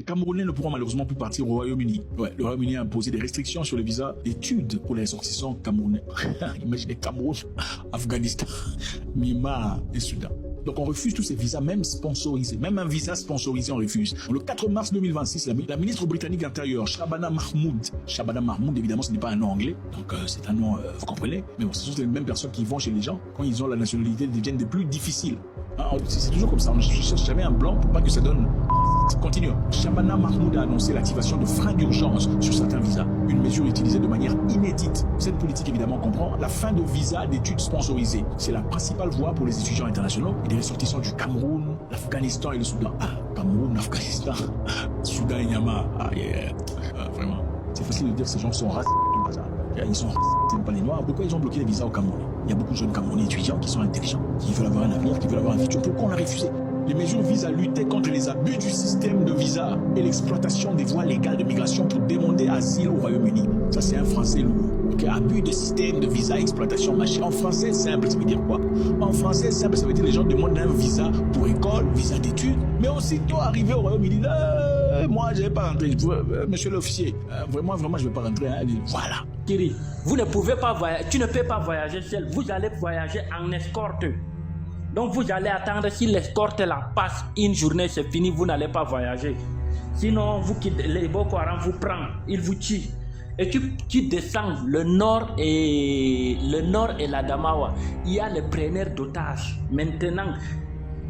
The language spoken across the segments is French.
Camerounais ne pourront malheureusement plus partir au Royaume-Uni. Ouais, le Royaume-Uni a imposé des restrictions sur les visas d'études pour les ressortissants camerounais. Imaginez Cameroun, Afghanistan, Myanmar et Soudan. Donc on refuse tous ces visas, même sponsorisés. Même un visa sponsorisé, on refuse. Le 4 mars 2026, la ministre britannique intérieure, Shabana Mahmoud, évidemment, ce n'est pas un nom anglais, donc c'est un nom, vous comprenez. Mais bon, ce sont les mêmes personnes qui vont chez les gens, quand ils ont la nationalité, deviennent des plus difficiles. Hein, c'est toujours comme ça, on ne cherche jamais un blanc pour pas que ça donne... Continue. Shabana Mahmoud a annoncé l'activation de freins d'urgence sur certains visas, une mesure utilisée de manière inédite. Cette politique, évidemment, comprend la fin de visas d'études sponsorisées. C'est la principale voie pour les étudiants internationaux et des ressortissants du Cameroun, l'Afghanistan et le Soudan. Ah, Cameroun, Afghanistan, Soudan et Myanmar. Ah, vraiment. C'est facile de dire que ces gens sont racistes. Ils sont racistes, pas les Noirs. Pourquoi ils ont bloqué les visas au Cameroun? Il y a beaucoup de jeunes Camerounais étudiants qui sont intelligents, qui veulent avoir un avenir, qui veulent avoir un futur. Pourquoi on l'a refusé? Les mesures visent à lutter contre les abus du système de visa et l'exploitation des voies légales de migration pour demander asile au Royaume-Uni. Ça, c'est un français lourd. Okay? Abus de système de visa, exploitation, machin. En français simple, ça veut dire quoi? En français simple, ça veut dire que les gens demandent un visa pour école, visa d'études, mais aussitôt arrivé au Royaume-Uni, moi, je ne vais pas rentrer. Monsieur l'officier, vraiment, je ne vais pas rentrer. Hein. Voilà. Kiri, vous ne pouvez pas voyager, tu ne peux pas voyager seul. Vous allez voyager en escorte. Donc vous allez attendre si l'escorte la passe une journée, c'est fini, vous n'allez pas voyager. Sinon, les Boko Haram vous prennent, ils vous tuent. Et tu descends le nord et la Damawa. Il y a les preneurs d'otages. Maintenant,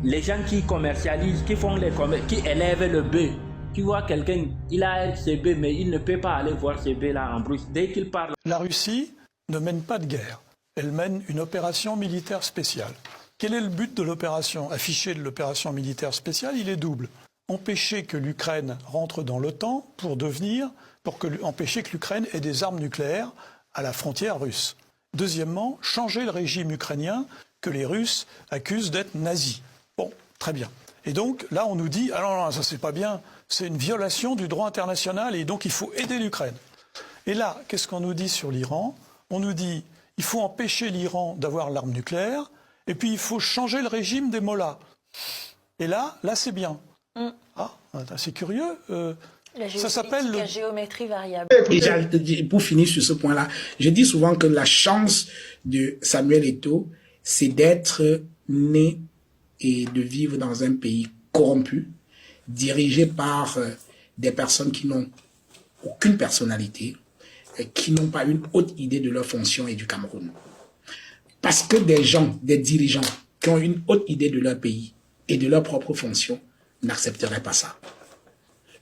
les gens qui commercialisent, qui élèvent le bœuf. Tu vois quelqu'un, il a ses bœufs, mais il ne peut pas aller voir ses bœufs là en brousse. Dès qu'il parle. La Russie ne mène pas de guerre. Elle mène une opération militaire spéciale. Quel est le but de l'opération affiché de l'opération militaire spéciale? Il est double. Empêcher que l'Ukraine rentre dans l'OTAN pour empêcher que l'Ukraine ait des armes nucléaires à la frontière russe. Deuxièmement, changer le régime ukrainien que les Russes accusent d'être nazi. Bon, très bien. Et donc là, on nous dit « Ah non, non, ça c'est pas bien, c'est une violation du droit international et donc il faut aider l'Ukraine ». Et là, qu'est-ce qu'on nous dit sur l'Iran? On nous dit « Il faut empêcher l'Iran d'avoir l'arme nucléaire ». Et puis, il faut changer le régime des mollahs. Et là c'est bien. Ah, c'est curieux. Ça s'appelle la géométrie variable. Et pour finir sur ce point-là, je dis souvent que la chance de Samuel Eto'o, c'est d'être né et de vivre dans un pays corrompu, dirigé par des personnes qui n'ont aucune personnalité, qui n'ont pas une haute idée de leur fonction et du Cameroun. Parce que des dirigeants qui ont une haute idée de leur pays et de leur propre fonction n'accepteraient pas ça.